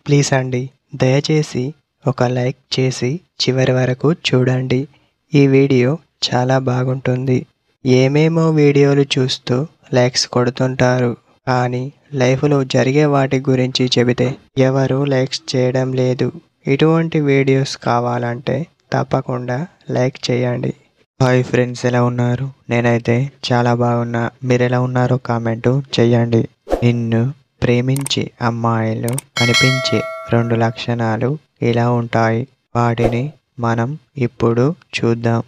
Please అండి, దయచేసి ఒక లైక్ చేసి చివరి వరకు చూడండి. ఈ వీడియో చాలా బాగుంటుంది. ఏమేమో వీడియోలు చూస్తూ లైక్స్ కొడుతుంటారు, కానీ లైఫ్లో జరిగే వాటి గురించి చెబితే ఎవరు లైక్స్ చేయడం లేదు. ఇటువంటి వీడియోస్ కావాలంటే తప్పకుండా లైక్ చేయండి. హాయ్ ఫ్రెండ్స్, ఎలా ఉన్నారు? నేనైతే చాలా బాగున్నా. మీరు ఎలా ఉన్నారో కామెంటు చేయండి. నిన్ను ప్రేమించే అమ్మాయిలు కనిపించే 2 లక్షణాలు ఇలా ఉంటాయి. వాటిని మనం ఇప్పుడు చూద్దాం.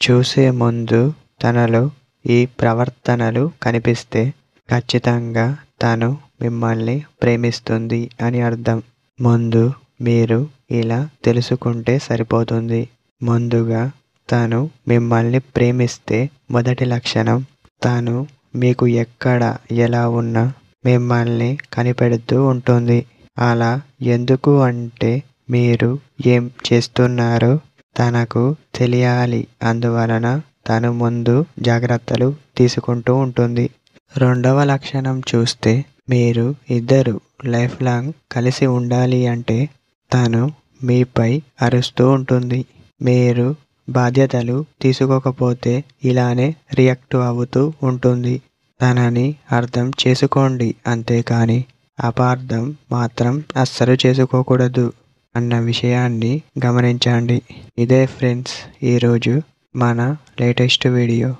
చూసే ముందు తనలో ఈ ప్రవర్తనలు కనిపిస్తే ఖచ్చితంగా తను మిమ్మల్ని ప్రేమిస్తుంది అని అర్థం. ముందు మీరు ఇలా తెలుసుకుంటే సరిపోతుంది. ముందుగా తను మిమ్మల్ని ప్రేమిస్తే మొదటి లక్షణం, తను మీకు ఎక్కడ ఎలా ఉన్నా మిమ్మల్ని కనిపెడుతూ ఉంటుంది. అలా ఎందుకు అంటే మీరు ఏం చేస్తున్నారో తనకు తెలియాలి. అందువలన తను ముందు జాగ్రత్తలు తీసుకుంటూ ఉంటుంది. రెండవ లక్షణం చూస్తే, మీరు ఇద్దరు లైఫ్ లాంగ్ కలిసి ఉండాలి అంటే తను మీపై అరుస్తూ ఉంటుంది. మీరు బాధ్యతలు తీసుకోకపోతే ఇలానే రియాక్ట్ అవుతూ ఉంటుంది. తనని అర్థం చేసుకోండి, అంతేకాని అపార్థం మాత్రం అస్సలు చేసుకోకూడదు అన్న విషయాన్ని గమనించండి. ఇదే ఫ్రెండ్స్ ఈరోజు మన లేటెస్ట్ వీడియో.